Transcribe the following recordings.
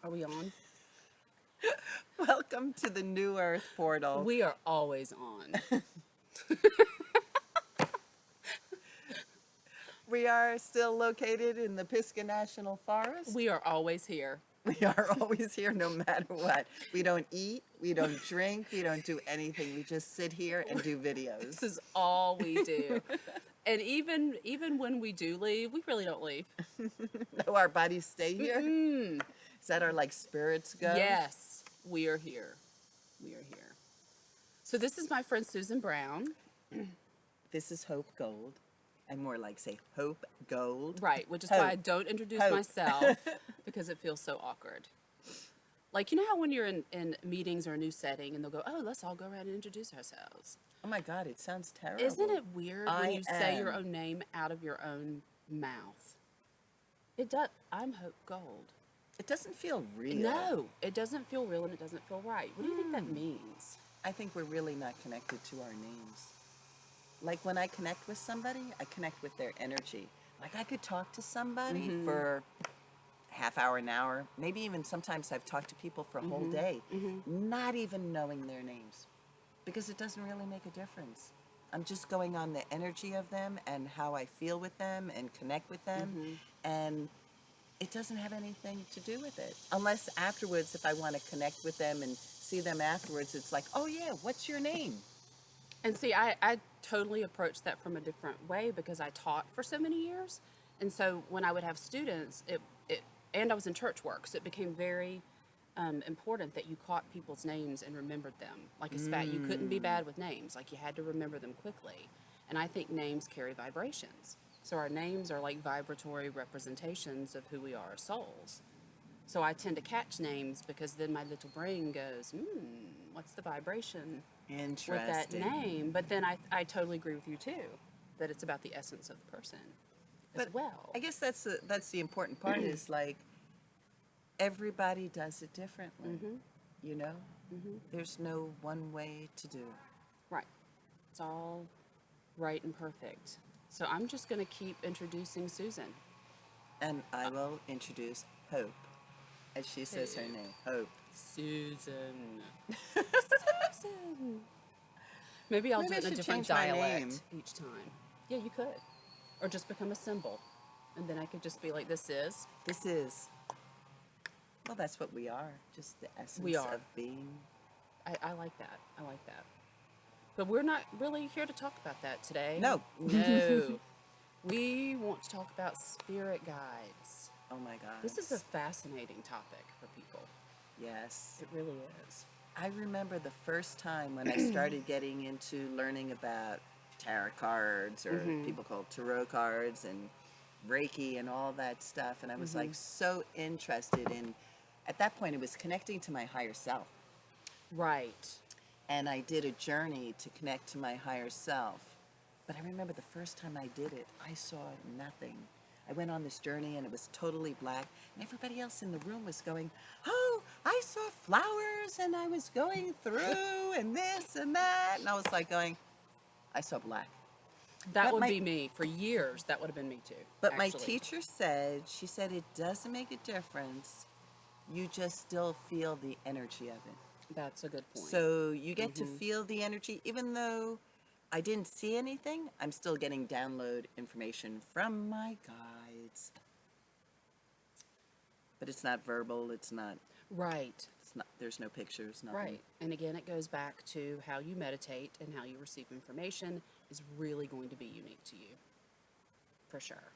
Are we on? Welcome to the New Earth portal. We are always on. We are still located in the Pisgah National Forest. We are always here. We are always here no matter what. We don't eat, we don't drink, we don't do anything. We just sit here and do videos. This is all we do. And even when we do leave, we really don't leave. No, our bodies stay here. Is that our like spirits go? Yes, we are here. We are here. So this is my friend Susan Brown. This is Hope Gold. I more like say Hope Gold. Right, which is Hope. why I don't introduce Hope. myself because it feels so awkward. Like, you know how when you're in meetings or a new setting and they'll go, oh, let's all go around and introduce ourselves. Oh my God, it sounds terrible. Isn't it weird when I you say your am. own name out of your own mouth? It does. I'm Hope Gold. It doesn't feel real. No, it doesn't feel real and it doesn't feel right. What do you think that means? I think we're really not connected to our names. Like when I connect with somebody, I connect with their energy. Like I could talk to somebody for half hour, an hour, maybe even sometimes I've talked to people for a whole day, not even knowing their names, because it doesn't really make a difference. I'm just going on the energy of them and how I feel with them and connect with them, and it doesn't have anything to do with it. Unless afterwards, if I want to connect with them and see them afterwards, it's like, oh yeah, what's your name? And see, I totally approached that from a different way because I taught for so many years. And so when I would have students, and I was in church work, so it became very important that you caught people's names and remembered them. Like as fat, you couldn't be bad with names. Like you had to remember them quickly. And I think names carry vibrations. So our names are like vibratory representations of who we are as souls. So I tend to catch names because then my little brain goes, what's the vibration Interesting. with that name? But then I totally agree with you too, that it's about the essence of the person as But well. I guess that's the important part is like everybody does it differently. You know, there's no one way to do it. Right. It's all right and perfect. So I'm just going to keep introducing Susan. And I will introduce Hope, as she says her name, Hope. Susan. Susan. Maybe I'll Maybe do I it in a should different change my dialect name. each time. Yeah, you could. Or just become a symbol. And then I could just be like, this is. This is, well, that's what we are, just the essence We are. of being. I like that. I like that. But we're not really here to talk about that today. No. No. We want to talk about spirit guides. Oh my God. This is a fascinating topic for people. Yes. It really is. I remember the first time when I started getting into learning about tarot cards, or people call it tarot cards, and Reiki and all that stuff. And I was like so interested in, at that point, it was connecting to my higher self. Right. And I did a journey to connect to my higher self. But I remember the first time I did it, I saw nothing. I went on this journey and it was totally black, and everybody else in the room was going, oh, I saw flowers and I was going through and this and that. And I was like going, I saw black. That But would my- be me. For years, that would have been me too. But my actually. teacher said, she said, it doesn't make a difference. You just still feel the energy of it. That's a good point. So you get to feel the energy, even though I didn't see anything, I'm still getting download information from my guides. But it's not verbal, it's not, right. there's no pictures, nothing. Right. And again, it goes back to how you meditate and how you receive information is really going to be unique to you. For sure.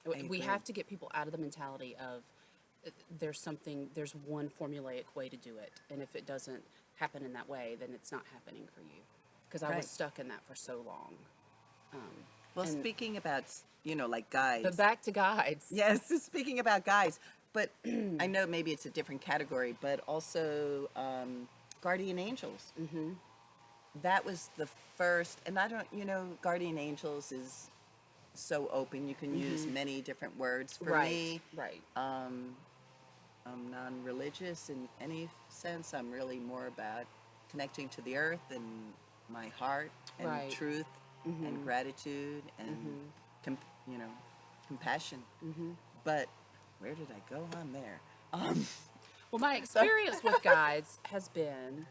I We agree. have to get people out of the mentality of there's one formulaic way to do it. And if it doesn't happen in that way, then it's not happening for you. Because I Right. was stuck in that for so long. Well, and- speaking about, like guides. But back to guides. Yes, speaking about guides, but I know maybe it's a different category, but also guardian angels. That was the first, and I don't, guardian angels is so open. You can use many different words. For right. me, Right. I'm non-religious in any sense. I'm really more about connecting to the earth and my heart and Right. truth and gratitude and compassion. But where did I go on there? Well, my experience with guides has been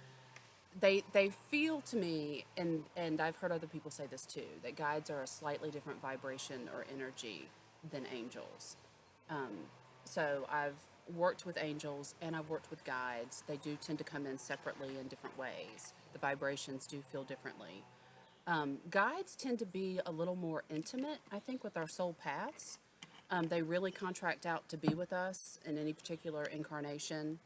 they feel to me, and I've heard other people say this too, that guides are a slightly different vibration or energy than angels. So I've worked with angels and I've worked with guides. They do tend to come in separately in different ways. The vibrations do feel differently. Guides tend to be a little more intimate, I think, with our soul paths. They really contract out to be with us in any particular incarnation.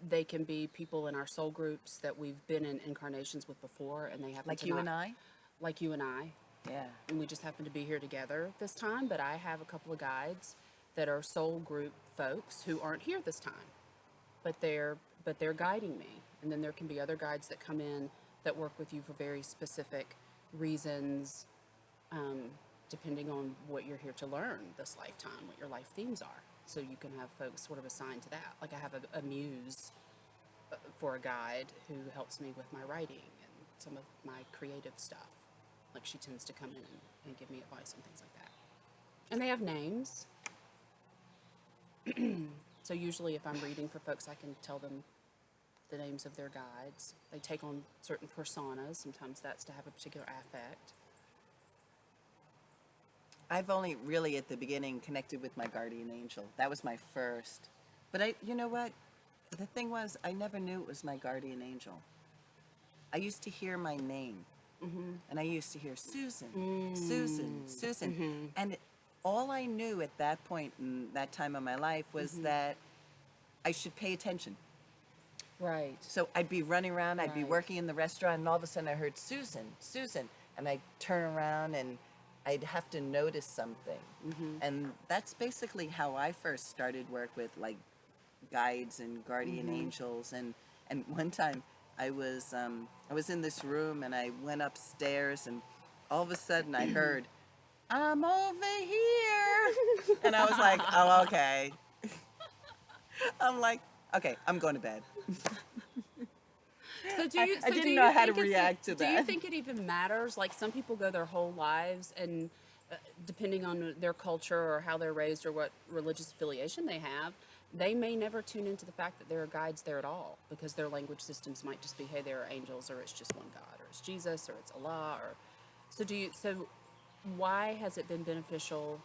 They can be people in our soul groups that we've been in incarnations with before, and they happen Like to you not, and I? like you and I, Yeah. and we just happen to be here together this time. But I have a couple of guides that are soul group folks who aren't here this time, but they're guiding me. And then there can be other guides that come in that work with you for very specific reasons, depending on what you're here to learn this lifetime, what your life themes are. So you can have folks sort of assigned to that. Like I have a muse for a guide who helps me with my writing and some of my creative stuff. Like she tends to come in and give me advice on things like that. And they have names. So usually if I'm reading for folks, I can tell them the names of their guides. They take on certain personas. Sometimes that's to have a particular affect. I've only really at the beginning connected with my guardian angel. That was my first. But you know what? The thing was, I never knew it was my guardian angel. I used to hear my name, and I used to hear Susan, Susan, Susan. And all I knew at that point in that time of my life was that I should pay attention. Right. So I'd be running around, I'd be Right. working in the restaurant, and all of a sudden I heard Susan, Susan. And I'd turn around and I'd have to notice something. And that's basically how I first started work with like guides and guardian angels. And one time I was in this room and I went upstairs and all of a sudden I heard, I'm over here. And I was like, oh, okay. I'm like, okay, I'm going to bed. So do you? I So didn't do you know how to think react to Do you that. think it even matters? Like some people go their whole lives, and depending on their culture or how they're raised or what religious affiliation they have, they may never tune into the fact that there are guides there at all because their language systems might just be, hey, there are angels, or it's just one God, or it's Jesus, or it's Allah, or so. Do you? So why has it been beneficial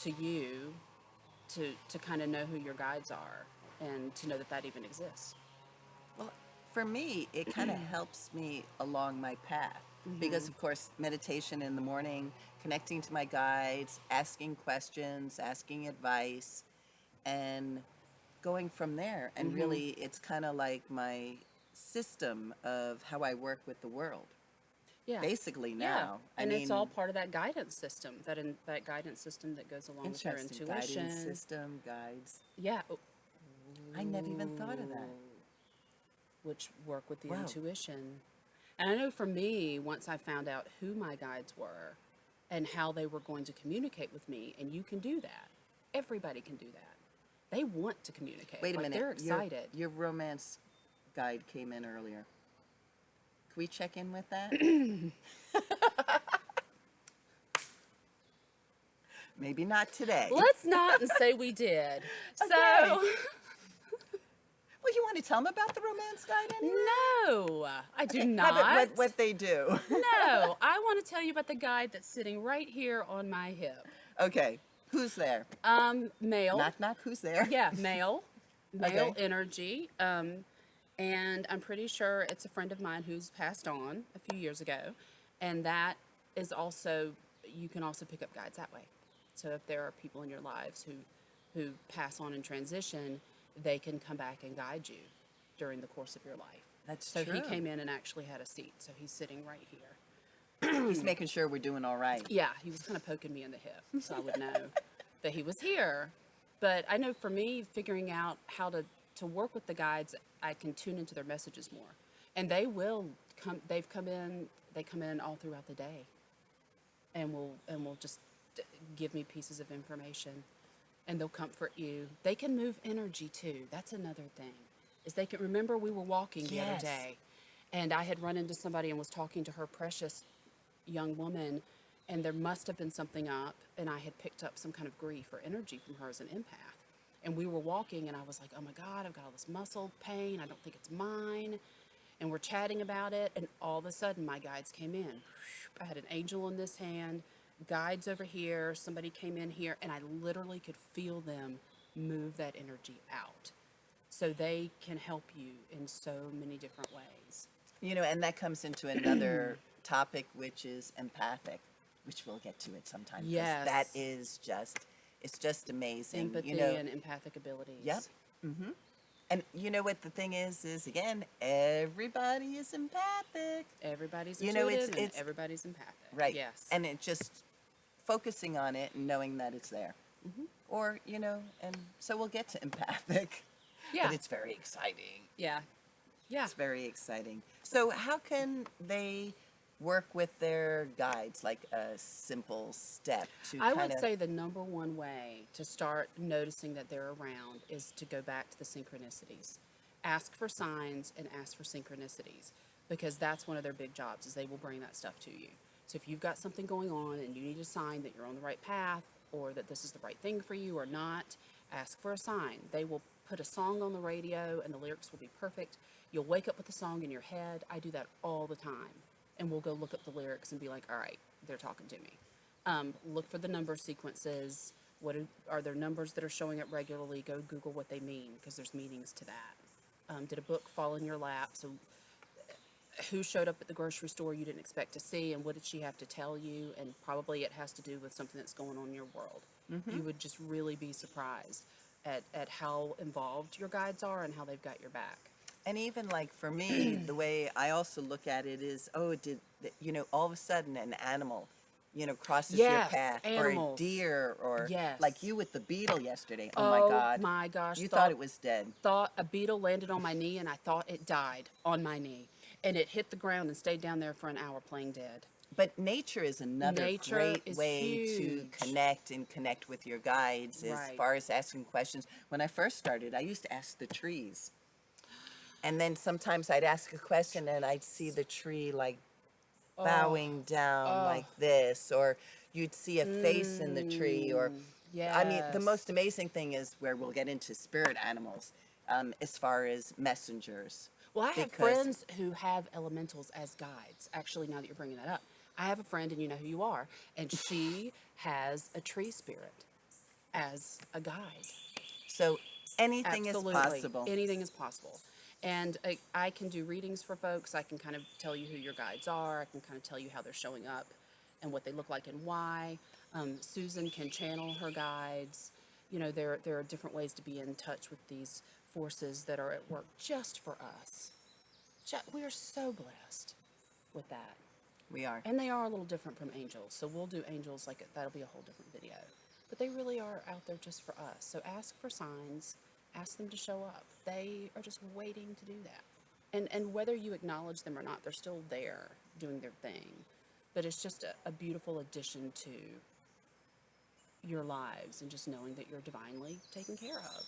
to you to kind of know who your guides are and to know that that even exists? Well, for me, it kind of helps me along my path because, of course, meditation in the morning, connecting to my guides, asking questions, asking advice, and going from there. And really, it's kind of like my system of how I work with the world. Yeah. Basically, Yeah. now. I And it's mean, all part of that guidance system, that guidance system that goes along with your interesting intuition. guidance system, guides. Yeah. I never even thought of that. Which work with the Wow. intuition. And I know for me, once I found out who my guides were and how they were going to communicate with me, and you can do that. Everybody can do that. They want to communicate. Wait a Like, minute. they're excited. Your romance guide came in earlier. Can we check in with that? Maybe not today. Let's not and say we did. So, Well, you want to tell them about the romance guide anyway? no, I do Okay, not. how about what they do? No, I want to tell you about the guide that's sitting right here on my hip. Okay, who's there? Male. Knock, knock, who's there? Yeah, male. Male Okay. energy. And I'm pretty sure it's a friend of mine who's passed on a few years ago. And that is also, you can also pick up guides that way. So if there are people in your lives who pass on and transition, they can come back and guide you during the course of your life. That's So true. he came in and actually had a seat. So he's sitting right here. He's making sure we're doing all right. Yeah, he was kind of poking me in the hip so I would know that he was here. But I know for me, figuring out how to work with the guides, I can tune into their messages more. And they will come, they come in all throughout the day and will just give me pieces of information, and they'll comfort you. They can move energy too. That's another thing. Is they can remember we were walking the other Yes. day, and I had run into somebody and was talking to her precious young woman, and there must have been something up, and I had picked up some kind of grief or energy from her as an empath. And we were walking, and I was like, oh my God, I've got all this muscle pain. I don't think it's mine. And we're chatting about it, and all of a sudden, my guides came in. I had an angel in this hand, guides over here, somebody came in here, and I literally could feel them move that energy out. So they can help you in so many different ways. You know, and that comes into another topic, which is empathic, which we'll get to it sometime. 'Cause Yes. that is just, it's just amazing. Empathy You know, and empathic abilities. yep. And you know what the thing is again, everybody is empathic. Everybody's You know, intuitive and it's everybody's empathic. right. Yes. And it just focusing on it and knowing that it's there. Or, you know, and so we'll get to empathic. Yeah. But it's very exciting. Yeah. Yeah. It's very exciting. So how can they work with their guides, like a simple step to I kind would of... say the number one way to start noticing that they're around is to go back to the synchronicities. Ask for signs and ask for synchronicities, because that's one of their big jobs, is they will bring that stuff to you. So if you've got something going on and you need a sign that you're on the right path, or that this is the right thing for you or not, ask for a sign. They will put a song on the radio and the lyrics will be perfect. You'll wake up with the song in your head. I do that all the time. And we'll go look up the lyrics and be like, all right, they're talking to me. Look for the number sequences. Are there numbers that are showing up regularly? Go Google what they mean, because there's meanings to that. Did a book fall in your lap? So who showed up at the grocery store you didn't expect to see, and what did she have to tell you? And probably it has to do with something that's going on in your world. You would just really be surprised at how involved your guides are and how they've got your back. And even like for me, the way I also look at it is, you know, all of a sudden an animal, you know, crosses your Yes, path, or a animals. deer, or Yes. like you with the beetle yesterday. Oh Oh my God. my gosh, You thought it was dead. Thought a beetle landed on my knee, and I thought it died on my knee. And it hit the ground and stayed down there for an hour playing dead. But nature is another Nature great is way huge. to connect with your guides as Right. far as asking questions. When I first started, I used to ask the trees. And then sometimes I'd ask a question and I'd see the tree like bowing down like this, or you'd see a face in the tree, or I mean, the Yes. most amazing thing is where we'll get into spirit animals, as far as messengers. Well, I have Because- friends who have elementals as guides. Actually, now that you're bringing that up, I have a friend, and you know who you are, and she has a tree spirit as a guide. So anything Absolutely. is possible. Anything is possible. And I can do readings for folks. I can kind of tell you who your guides are. I can kind of tell you how they're showing up and what they look like and why. Susan can channel her guides. You know, there are different ways to be in touch with these forces that are at work just for us. We are so blessed with that. We are. And they are a little different from angels. So we'll do angels, like that'll be a whole different video. But they really are out there just for us. So ask for signs, ask them to show up. They are just waiting to do that. And whether you acknowledge them or not, they're still there doing their thing. But it's just a beautiful addition to your lives, and just knowing that you're divinely taken care of,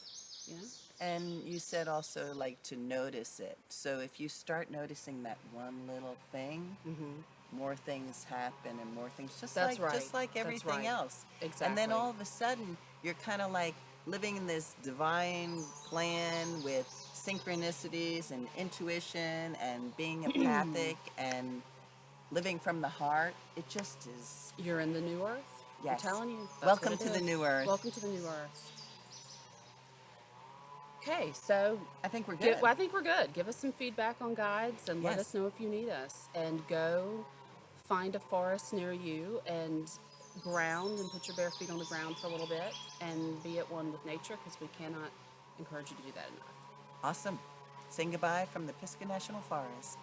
you know? And you said also like to notice it. So if you start noticing that one little thing, more things happen, and more things That's right. just like That's everything right. else. And Exactly. then all of a sudden you're kind of like living in this divine plan with synchronicities and intuition and being empathic and living from the heart. It just is. You're in the new earth. Yes. I'm telling you. That's Welcome what it to the is. new earth. Welcome to the new earth. Okay, so I think we're good. I think we're good. Give us some feedback on guides, and let Yes. us know if you need us. And go find a forest near you and ground, and put your bare feet on the ground for a little bit and be at one with nature, because we cannot encourage you to do that enough. Awesome. Saying goodbye from the Pisgah National Forest.